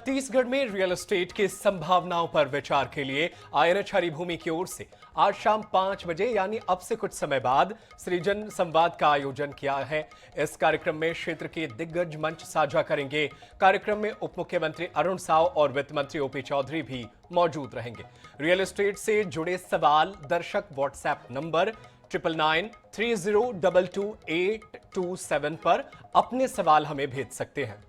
छत्तीसगढ़ में real estate की संभावनाओं पर विचार के लिए आईएनएच हरिभूमि की ओर से आज शाम 5 बजे यानी अब से कुछ समय बाद सृजन संवाद का आयोजन किया है। इस कार्यक्रम में क्षेत्र के दिग्गज मंच साझा करेंगे। कार्यक्रम में उप मुख्यमंत्री अरुण साव और वित्त मंत्री ओपी चौधरी भी मौजूद रहेंगे। रियल एस्टेट से जुड़े सवाल दर्शक व्हाट्सएप नंबर 9993022827 पर अपने सवाल हमें भेज सकते हैं।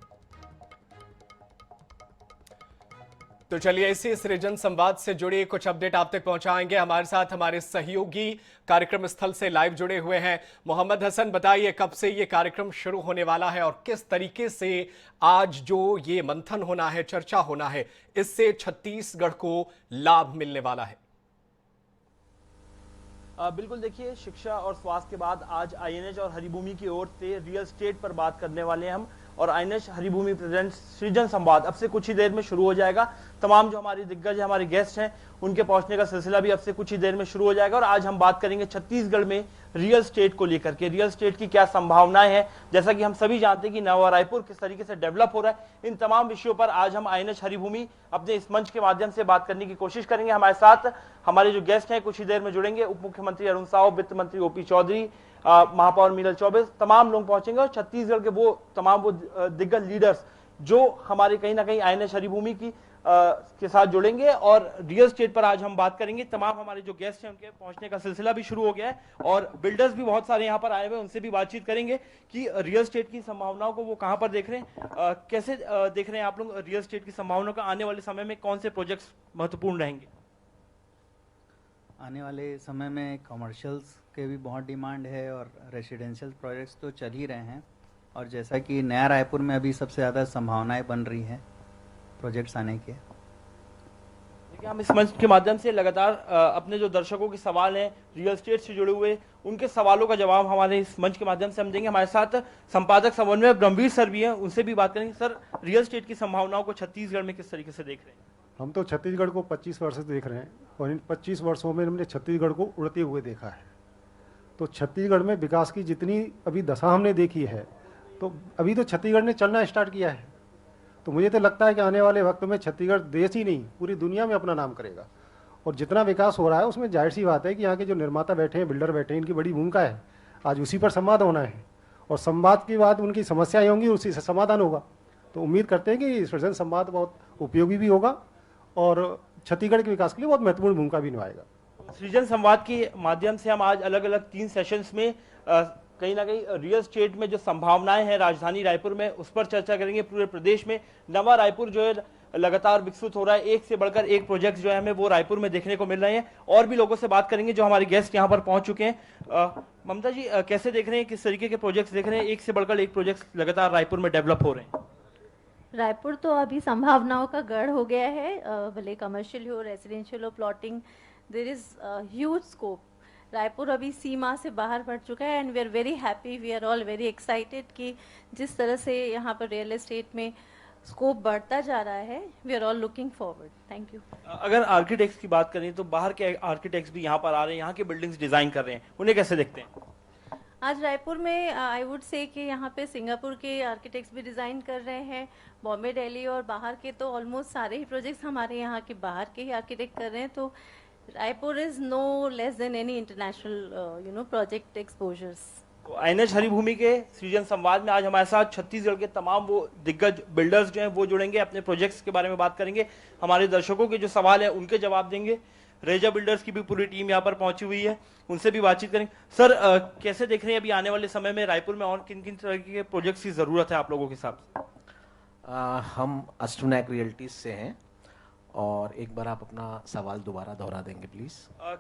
तो चलिए इसी सृजन संवाद से जुड़ी कुछ अपडेट आप तक पहुंचाएंगे। हमारे साथ हमारे सहयोगी कार्यक्रम स्थल से लाइव जुड़े हुए हैं। मोहम्मद हसन, बताइए कब से ये कार्यक्रम शुरू होने वाला है और किस तरीके से आज जो ये मंथन होना है, चर्चा होना है, इससे छत्तीसगढ़ को लाभ मिलने वाला है? बिल्कुल, देखिए, शिक्षा और स्वास्थ्य के बाद आज आईएनएच और हरिभूमि की ओर से रियल एस्टेट पर बात करने वाले हैं हम। और आईएनएच हरिभूमि प्रेजेंट्स सृजन संवाद अब से कुछ ही देर में शुरू हो जाएगा। तमाम जो हमारे दिग्गज हमारे गेस्ट हैं उनके पहुंचने का सिलसिला भी अब से कुछ ही देर में शुरू हो जाएगा। और आज हम बात करेंगे छत्तीसगढ़ में रियल एस्टेट को लेकर के, रियल एस्टेट की क्या संभावनाएं हैं। जैसा कि हम सभी जानते हैं कि नवा रायपुर किस तरीके से डेवलप हो रहा है, इन तमाम विषयों पर आज हम आईएनएच हरिभूमि अपने इस मंच के माध्यम से बात करने की कोशिश करेंगे। हमारे साथ हमारे जो गेस्ट हैं कुछ ही देर में जुड़ेंगे। उप मुख्यमंत्री अरुण साव, वित्त मंत्री ओपी चौधरी, महापौर मीनल चौबे, तमाम लोग पहुंचेंगे। और छत्तीसगढ़ के वो तमाम दिग्गज लीडर्स जो हमारे कहीं ना कहीं आईएनएच हरिभूमि की के साथ जुड़ेंगे और रियल एस्टेट पर आज हम बात करेंगे। तमाम हमारे जो गेस्ट हैं उनके पहुंचने का सिलसिला भी शुरू हो गया है और बिल्डर्स भी बहुत सारे यहाँ पर आए हुए हैं, उनसे भी बातचीत करेंगे कि रियल एस्टेट की संभावनाओं को वो कहाँ पर देख रहे हैं, कैसे देख रहे हैं आप लोग रियल एस्टेट की संभावनाओं का। आने वाले समय में कौन से प्रोजेक्ट्स महत्वपूर्ण रहेंगे? आने वाले समय में कमर्शियल्स के भी बहुत डिमांड है और रेसिडेंशियल प्रोजेक्ट्स तो चल ही रहे हैं। और जैसा कि नया रायपुर में अभी सबसे ज़्यादा संभावनाएं बन रही हैं प्रोजेक्ट्स आने के। देखिए, हम इस मंच के माध्यम से लगातार अपने जो दर्शकों के सवाल हैं रियल एस्टेट से जुड़े हुए, उनके सवालों का जवाब हमारे इस मंच के माध्यम से हम देंगे। हमारे साथ संपादक समन्वय ब्रह्मवीर सर भी हैं, उनसे भी बात करेंगे। सर, रियल एस्टेट की संभावनाओं को छत्तीसगढ़ में किस तरीके से देख रहे हैं? हम तो छत्तीसगढ़ को 25 वर्ष से देख रहे हैं और इन 25 वर्षों में हमने छत्तीसगढ़ को उड़ते हुए देखा है। तो छत्तीसगढ़ में विकास की जितनी अभी दशा हमने देखी है, तो अभी तो छत्तीसगढ़ ने चलना स्टार्ट किया है। तो मुझे तो लगता है कि आने वाले वक्त में छत्तीसगढ़ देश ही नहीं पूरी दुनिया में अपना नाम करेगा। और जितना विकास हो रहा है उसमें जाहिर सी बात है कि यहाँ के जो निर्माता बैठे हैं, बिल्डर बैठे हैं, इनकी बड़ी भूमिका है। आज उसी पर संवाद होना है और संवाद के बाद उनकी समस्याएं होंगी, उसी से समाधान होगा। तो उम्मीद करते हैं कि सृजन संवाद बहुत उपयोगी भी होगा और छत्तीसगढ़ के विकास के लिए बहुत महत्वपूर्ण भूमिका भी निभाएगा। सृजन संवाद के माध्यम से हम आज अलग अलग 3 सेशंस में कहीं ना कहीं रियल एस्टेट में जो संभावनाएं हैं राजधानी रायपुर में, उस पर चर्चा करेंगे। पूरे प्रदेश में नवा रायपुर जो है लगातार विकसित हो रहा है, एक से बढ़कर एक प्रोजेक्ट जो है हमें वो रायपुर में देखने को मिल रहे हैं। और भी लोगों से बात करेंगे जो हमारे गेस्ट यहाँ पर पहुंच चुके हैं। ममता जी, कैसे देख रहे हैं, किस तरीके के प्रोजेक्ट्स देख रहे हैं? एक से बढ़कर एक प्रोजेक्ट लगातार रायपुर में डेवलप हो रहे हैं। रायपुर तो अभी संभावनाओं का गढ़ हो गया है, भले कमर्शियल हो, रेजिडेंशियल हो, plotting, there is huge scope. Raipur अभी सीमा से बाहर बढ़ चुका है and we are very happy, we are all very excited कि जिस तरह से यहाँ पर रियल एस्टेट में स्कोप बढ़ता जा रहा है, we are all looking forward. Thank you. अगर आर्किटेक्ट्स की बात करें तो बाहर के आर्किटेक्ट्स भी यहाँ पर आ रहे हैं, यहाँ के बिल्डिंग्स डिजाइन कर रहे हैं, उन्हें कैसे देखते हैं? आज रायपुर में आई वुड से कि यहाँ पे सिंगापुर के आर्किटेक्ट्स भी डिज़ाइन कर रहे हैं, बॉम्बे, दिल्ली और बाहर के तो ऑलमोस्ट सारे ही प्रोजेक्ट्स हमारे यहाँ के बाहर के ही आर्किटेक्ट कर रहे हैं। तो Raipur is no less than any international project exposures. INH Haribhoomi के सृजन संवाद में आज हमारे साथ छत्तीसगढ़ के तमाम वो दिग्गज बिल्डर्स जो हैं वो जुड़ेंगे, अपने प्रोजेक्ट्स के बारे में बात करेंगे, हमारे दर्शकों के जो सवाल है उनके जवाब देंगे। रेजा बिल्डर्स की भी पूरी टीम यहाँ पर पहुंची हुई है, उनसे भी बातचीत करेंगे। सर, कैसे देख रहे हैं अभी आने वाले समय में रायपुर में और किन किन तरह के प्रोजेक्ट्स की जरूरत है आप लोगों के हिसाब से? हम अस्ट्रोनैक रियल्टीज से हैं और एक बार आप अपना सवाल दोबारा दोहरा देंगे प्लीज।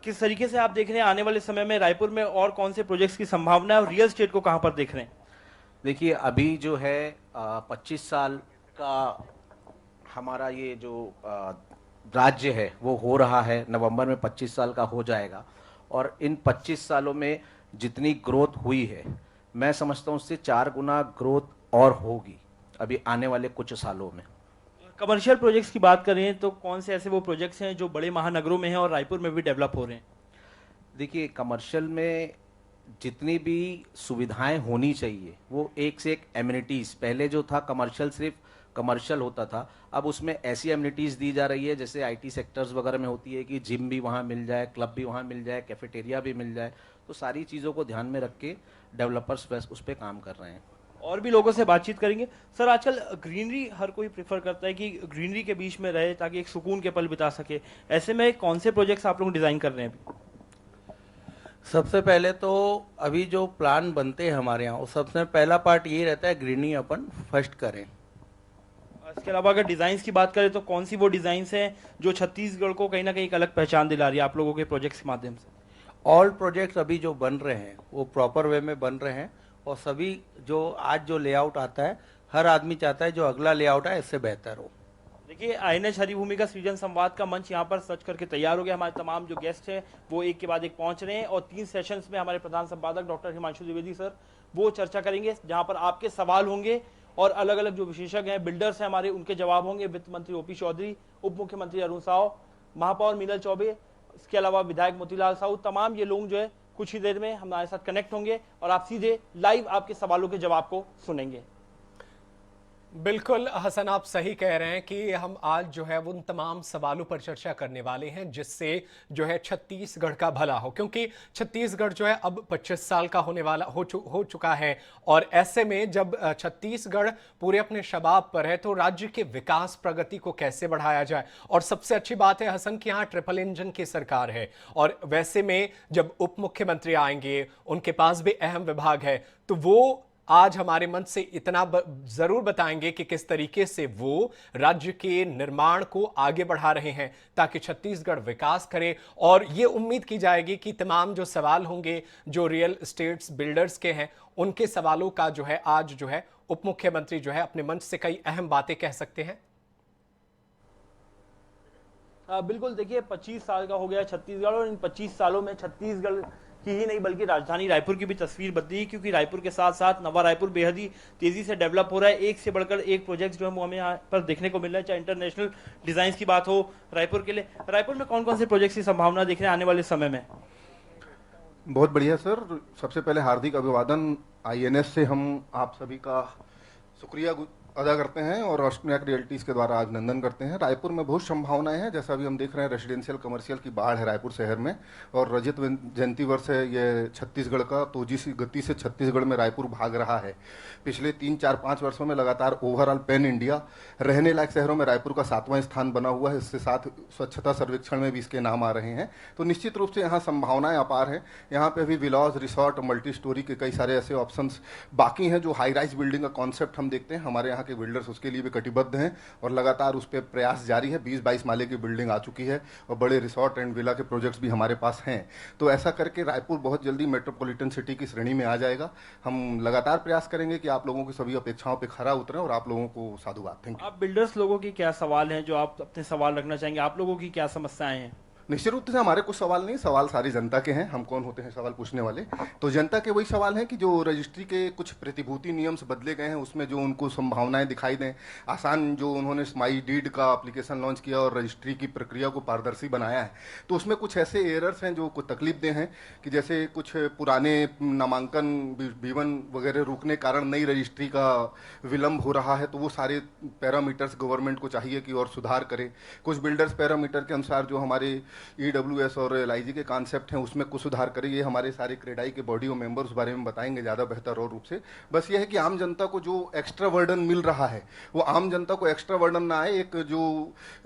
किस तरीके से आप देख रहे हैं आने वाले समय में रायपुर में और कौन से प्रोजेक्ट्स की संभावना है और रियल एस्टेट को कहां पर देख रहे हैं? देखिए, अभी जो है 25 साल का हमारा ये जो राज्य है वो हो रहा है, नवंबर में 25 साल का हो जाएगा। और इन 25 सालों में जितनी ग्रोथ हुई है, मैं समझता हूँ उससे 4 गुना ग्रोथ और होगी अभी आने वाले कुछ सालों में। कमर्शियल प्रोजेक्ट्स की बात करें तो कौन से ऐसे वो प्रोजेक्ट्स हैं जो बड़े महानगरों में हैं और रायपुर में भी डेवलप हो रहे हैं? देखिए, कमर्शियल में जितनी भी सुविधाएं होनी चाहिए वो एक से एक एमिनिटीज, पहले जो था कमर्शियल सिर्फ कमर्शियल होता था, अब उसमें ऐसी एमिनिटीज़ दी जा रही है जैसे आईटी सेक्टर्स वगैरह में होती है कि जिम भी वहाँ मिल जाए, क्लब भी वहाँ मिल जाए, कैफेटेरिया भी मिल जाए। तो सारी चीज़ों को ध्यान में रख के डेवलपर्स उस पर काम कर रहे हैं। और भी लोगों से बातचीत करेंगे। सर, आजकल ग्रीनरी हर कोई प्रेफर करता है कि ग्रीनरी के बीच में रहे ताकि एक सुकून के पल बिता सके। ऐसे में कौन से प्रोजेक्ट्स आप लोग डिज़ाइन कर रहे हैं अभी? सबसे पहले तो अभी जो प्लान बनते हैं हमारे यहाँ, वो सबसे पहला पार्ट ये रहता है ग्रीनरी अपन फर्स्ट करें। इसके अलावा अगर डिज़ाइंस की बात करें तो कौन सी वो डिज़ाइंस हैं जो छत्तीसगढ़ को कहीं ना कहीं एक अलग पहचान दिला रही है आप लोगों के प्रोजेक्ट्स के माध्यम से? ऑल प्रोजेक्ट्स अभी जो बन रहे हैं वो प्रॉपर वे में बन रहे हैं, और सभी जो आज जो लेआउट आता है, हर आदमी चाहता है जो अगला लेआउट है इससे बेहतर हो। देखिए, आईएनएच हरिभूमि का सृजन संवाद का मंच यहाँ पर सच करके तैयार हो गया। हमारे तमाम जो गेस्ट हैं वो एक के बाद एक पहुंच रहे हैं, और 3 सेशंस में हमारे प्रधान संपादक डॉक्टर हिमांशु द्विवेदी सर वो चर्चा करेंगे जहाँ पर आपके सवाल होंगे, और अलग अलग जो विशेषज्ञ हैं, बिल्डर्स हैं हमारे, उनके जवाब होंगे। वित्त मंत्री ओपी चौधरी, उप मुख्यमंत्री अरुण साव, महापौर मीनल चौबे, इसके अलावा विधायक मोतीलाल साहू, तमाम ये लोग जो है कुछ ही देर में हमारे साथ कनेक्ट होंगे और आप सीधे लाइव आपके सवालों के जवाब को सुनेंगे। बिल्कुल हसन, आप सही कह रहे हैं कि हम आज जो है उन तमाम सवालों पर चर्चा करने वाले हैं जिससे जो है छत्तीसगढ़ का भला हो, क्योंकि छत्तीसगढ़ जो है अब 25 साल का होने वाला हो चुका है, और ऐसे में जब छत्तीसगढ़ पूरे अपने शबाब पर है तो राज्य के विकास प्रगति को कैसे बढ़ाया जाए। और सबसे अच्छी बात है हसन कि यहाँ ट्रिपल इंजन की सरकार है, और वैसे में जब उप मुख्यमंत्री आएंगे उनके पास भी अहम विभाग है, तो वो आज हमारे मंच से इतना जरूर बताएंगे कि किस तरीके से वो राज्य के निर्माण को आगे बढ़ा रहे हैं ताकि छत्तीसगढ़ विकास करे। और ये उम्मीद की जाएगी कि तमाम जो सवाल होंगे जो रियल एस्टेट्स बिल्डर्स के हैं, उनके सवालों का जो है आज जो है उप मुख्यमंत्री जो है अपने मंच से कई अहम बातें कह सकते हैं। बिल्कुल, देखिए 25 साल का हो गया छत्तीसगढ़, और इन 25 सालों में छत्तीसगढ़ की ही नहीं बल्कि राजधानी रायपुर की भी तस्वीर बदली है, क्योंकि रायपुर के साथ साथ नवा रायपुर बेहद ही तेजी से डेवलप हो रहा है। एक से बढ़कर एक प्रोजेक्ट जो है वो हमें यहाँ पर देखने को मिल रहा है, चाहे इंटरनेशनल डिजाइन की बात हो रायपुर के लिए। रायपुर में कौन कौन से प्रोजेक्ट्स की संभावना देख रहे हैं आने वाले समय में? बहुत बढ़िया सर, सबसे पहले हार्दिक अभिवादन। आईएनएस से हम आप सभी का शुक्रिया अदा करते हैं और अष्टनायक रियल्टीज के द्वारा अभिनंदन करते हैं। रायपुर में बहुत संभावनाएं हैं, जैसा अभी हम देख रहे हैं रेजिडेंशियल कमर्शियल की बाढ़ है रायपुर शहर में, और रजत जयंती वर्ष है ये छत्तीसगढ़ का, तो जिस गति से छत्तीसगढ़ में रायपुर भाग रहा है पिछले 3-4-5 वर्षों में लगातार ओवरऑल पैन इंडिया रहने लायक शहरों में रायपुर का 7वां स्थान बना हुआ है। इसके साथ स्वच्छता सर्वेक्षण में भी इसके नाम आ रहे हैं, तो निश्चित रूप से यहाँ संभावनाएं अपार हैं। यहाँ पे अभी विलाज, रिसोर्ट, मल्टी स्टोरी के कई सारे ऐसे ऑप्शंस बाकी हैं। जो हाई राइज बिल्डिंग का कॉन्सेप्ट हम देखते हैं, हमारे यहाँ के बिल्डर्स उसके लिए भी कटिबद्ध हैं और लगातार उस पर प्रयास जारी है। 20-22 माले की बिल्डिंग आ चुकी है और बड़े रिसोर्ट एंड विला के प्रोजेक्ट्स भी हमारे पास हैं। तो ऐसा करके रायपुर बहुत जल्दी मेट्रोपॉलिटन सिटी की श्रेणी में आ जाएगा। हम लगातार प्रयास करेंगे कि आप लोगों की सभी अपेक्षाओं पर खरा उतरें, और आप लोगों को साधुवाद। Thank you. आप बिल्डर्स लोगों की क्या सवाल हैं जो आप अपने सवाल रखना चाहेंगे? आप लोगों की क्या समस्याएं हैं? निश्चित रूप से हमारे कुछ सवाल नहीं, सवाल सारी जनता के हैं। हम कौन होते हैं सवाल पूछने वाले? तो जनता के वही सवाल हैं कि जो रजिस्ट्री के कुछ प्रतिभूति नियम से बदले गए हैं उसमें जो उनको संभावनाएं दिखाई दें, आसान जो उन्होंने माई डीड का एप्लीकेशन लॉन्च किया और रजिस्ट्री की प्रक्रिया को पारदर्शी बनाया है, तो उसमें कुछ ऐसे एरर्स हैं जो कुछ तकलीफ दे हैं कि जैसे कुछ पुराने नामांकन B1 वगैरह रुकने कारण नई रजिस्ट्री का विलम्ब हो रहा है, तो वो सारे पैरामीटर्स गवर्नमेंट को चाहिए कि और सुधार करे। कुछ बिल्डर्स पैरामीटर के अनुसार जो हमारे EWS और LIG के कॉन्सेप्ट हैं उसमें कुछ सुधार करें। ये हमारे सारे क्रेडाई के बॉडी और मेंबर उस बारे में बताएंगे ज़्यादा बेहतर और रूप से। बस ये है कि आम जनता को जो एक्स्ट्रा वर्डन मिल रहा है वो आम जनता को एक्स्ट्रा वर्डन ना आए। एक जो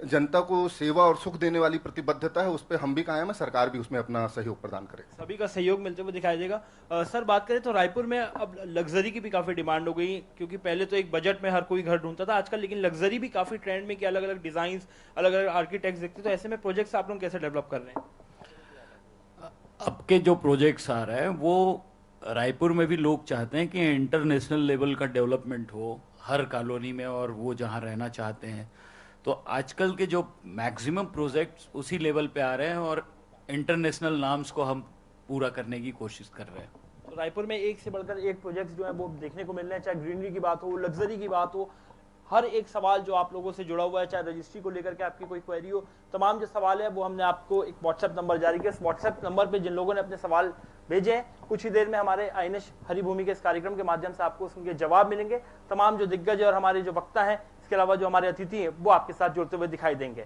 जनता को सेवा और सुख देने वाली प्रतिबद्धता है उस पर हम भी कायम है, सरकार भी उसमें अपना सहयोग प्रदान करे। सभी का सहयोग मिलते हुए दिखाई देगा। सर, बात करें तो रायपुर में अब लग्जरी की भी काफ़ी डिमांड हो गई, क्योंकि पहले तो एक बजट में हर कोई घर ढूंढता था आजकल, लेकिन लग्जरी भी काफ़ी ट्रेंड में कि अलग अलग डिज़ाइन, अलग अलग आर्किटेक्ट्स देखते। तो ऐसे में प्रोजेक्ट्स आप लोग कैसे डेवलप कर रहे हैं? अब के जो प्रोजेक्ट्स आ रहे हैं वो रायपुर में भी लोग चाहते हैं कि इंटरनेशनल लेवल का डेवलपमेंट हो हर कॉलोनी में, और वो जहाँ रहना चाहते हैं। तो आजकल के जो मैक्सिमम प्रोजेक्ट्स उसी लेवल पे आ रहे हैं और इंटरनेशनल नाम्स को हम पूरा करने की कोशिश कर रहे हैं। तो रायपुर में एक से बढ़कर एक प्रोजेक्ट्स जो है वो देखने को मिल रहे हैं, चाहे ग्रीनरी की बात हो, लग्जरी की बात हो। हर एक सवाल जो आप लोगों से जुड़ा हुआ है, चाहे रजिस्ट्री को लेकर के आपकी कोई क्वेरी हो, तमाम जो सवाल है वो हमने आपको एक व्हाट्सएप नंबर जारी किया। इस व्हाट्सएप नंबर पे जिन लोगों ने अपने सवाल भेजे हैं, कुछ ही देर में हमारे आईएनएच हरिभूमि के इस कार्यक्रम के माध्यम से आपको उनके जवाब मिलेंगे। तमाम जो दिग्गज और हमारे जो वक्ता हैं इसके अलावा जो हमारे अतिथि हैं वो आपके साथ जुड़ते हुए दिखाई देंगे।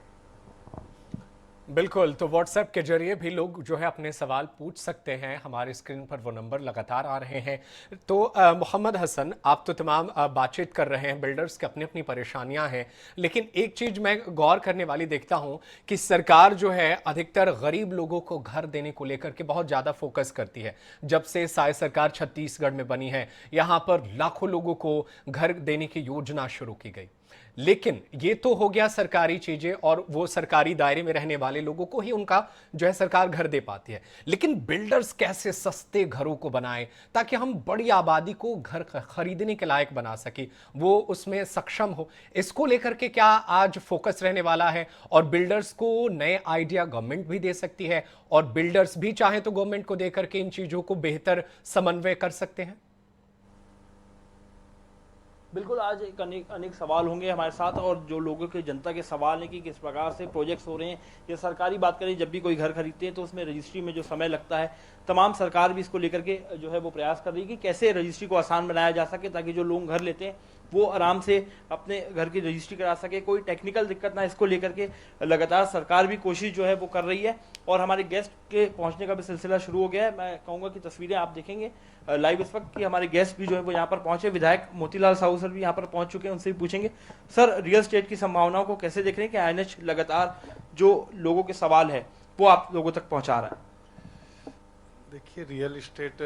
बिल्कुल, तो व्हाट्सएप के जरिए भी लोग जो है अपने सवाल पूछ सकते हैं। हमारे स्क्रीन पर वो नंबर लगातार आ रहे हैं। तो मोहम्मद हसन, आप तो तमाम बातचीत कर रहे हैं, बिल्डर्स की अपनी अपनी परेशानियां हैं, लेकिन एक चीज मैं गौर करने वाली देखता हूं कि सरकार जो है अधिकतर गरीब लोगों को घर देने को लेकर के बहुत ज्यादा फोकस करती है। जब से साय सरकार छत्तीसगढ़ में बनी है, यहां पर लाखों लोगों को घर देने की योजना शुरू की गई, लेकिन ये तो हो गया सरकारी चीजें और वो सरकारी दायरे में रहने वाले लोगों को ही उनका जो है सरकार घर दे पाती है। लेकिन बिल्डर्स कैसे सस्ते घरों को बनाएं ताकि हम बड़ी आबादी को घर खरीदने के लायक बना सके, वो उसमें सक्षम हो, इसको लेकर के क्या आज फोकस रहने वाला है? और बिल्डर्स को नए आइडिया गवर्नमेंट भी दे सकती है और बिल्डर्स भी चाहे तो गवर्नमेंट को देकर के इन चीजों को बेहतर समन्वय कर सकते हैं। बिल्कुल, आज एक अनेक सवाल होंगे हमारे साथ, और जो लोगों के जनता के सवाल हैं कि किस प्रकार से प्रोजेक्ट्स हो रहे हैं या सरकारी बात करें, जब भी कोई घर खरीदते हैं तो उसमें रजिस्ट्री में जो समय लगता है, तमाम सरकार भी इसको लेकर के जो है वो प्रयास कर रही है कि कैसे रजिस्ट्री को आसान बनाया जा सके ताकि जो लोग घर लेते हैं वो आराम से अपने घर की रजिस्ट्री करा सके, कोई टेक्निकल दिक्कत ना, इसको लेकर के लगातार सरकार भी कोशिश जो है वो कर रही है। और हमारे गेस्ट के पहुंचने का भी सिलसिला शुरू हो गया है। मैं कहूँगा कि तस्वीरें आप देखेंगे लाइव इस वक्त कि हमारे गेस्ट भी जो है वो यहाँ पर पहुंचे। विधायक मोतीलाल साहू सर भी यहाँ पर पहुंच चुके हैं, उनसे भी पूछेंगे सर रियल एस्टेट की संभावनाओं को कैसे देख रहे हैं कि आईएनएच लगातार जो लोगों के सवाल है वो आप लोगों तक पहुंचा रहा है। देखिए, रियल एस्टेट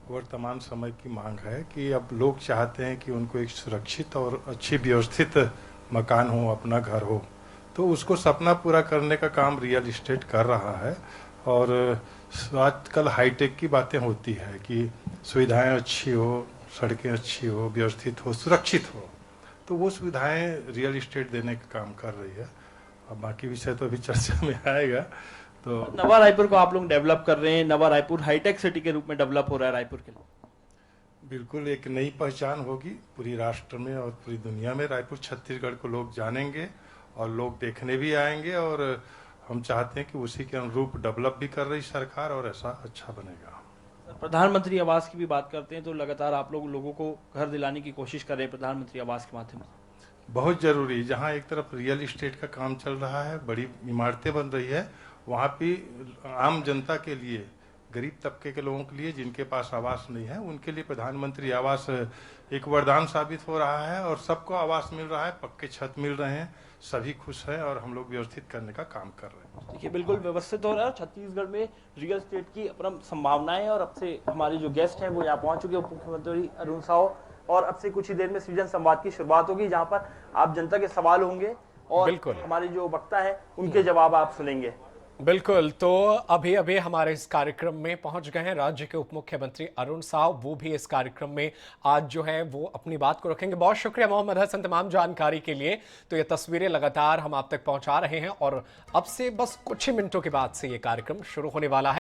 वर्तमान समय की मांग है कि अब लोग चाहते हैं कि उनको एक सुरक्षित और अच्छी व्यवस्थित मकान हो, अपना घर हो, तो उसको सपना पूरा करने का काम रियल एस्टेट कर रहा है। और आजकल हाईटेक की बातें होती है कि सुविधाएं अच्छी हो, सड़कें अच्छी हो, व्यवस्थित हो, सुरक्षित हो, तो वो सुविधाएं रियल एस्टेट देने का काम कर रही है। अब बाकी विषय तो अभी चर्चा में आएगा। तो नवा रायपुर को आप लोग डेवलप कर रहे हैं, नवा रायपुर हाईटेक सिटी के रूप में डेवलप हो रहा है रायपुर के लिए। बिल्कुल एक नई पहचान होगी पूरी राष्ट्र में और पूरी दुनिया में। रायपुर छत्तीसगढ़ को लोग जानेंगे और लोग देखने भी आएंगे, और हम चाहते हैं कि उसी के अनुरूप डेवलप भी कर रही सरकार और ऐसा अच्छा बनेगा। प्रधानमंत्री आवास की भी बात करते हैं तो लगातार आप लोगों को घर दिलाने की कोशिश कर रहे हैं प्रधानमंत्री आवास के माध्यम से। बहुत जरूरी, जहाँ एक तरफ रियल एस्टेट का काम चल रहा है, बड़ी इमारतें बन रही है, वहाँ भी आम जनता के लिए, गरीब तबके के लोगों के लिए जिनके पास आवास नहीं है, उनके लिए प्रधानमंत्री आवास एक वरदान साबित हो रहा है और सबको आवास मिल रहा है, पक्के छत मिल रहे हैं, सभी खुश हैं और हम लोग व्यवस्थित करने का काम कर रहे हैं। देखिए, बिल्कुल व्यवस्थित हो रहा है। छत्तीसगढ़ में रियल एस्टेट की अपरम संभावनाएं, और अब से हमारे जो गेस्ट हैं वो यहाँ पहुंच चुके हैं, उप मुख्यमंत्री अरुण साहू, और अब से कुछ ही देर में सृजन संवाद की शुरुआत होगी जहाँ पर आप जनता के सवाल होंगे और हमारे जो वक्ता है उनके जवाब आप सुनेंगे। बिल्कुल, तो अभी अभी हमारे इस कार्यक्रम में पहुंच गए हैं राज्य के उप मुख्यमंत्री अरुण साहू, वो भी इस कार्यक्रम में आज जो है वो अपनी बात को रखेंगे। बहुत शुक्रिया मोहम्मद हसन तमाम जानकारी के लिए। तो ये तस्वीरें लगातार हम आप तक पहुंचा रहे हैं और अब से बस कुछ ही मिनटों के बाद से ये कार्यक्रम शुरू होने वाला है।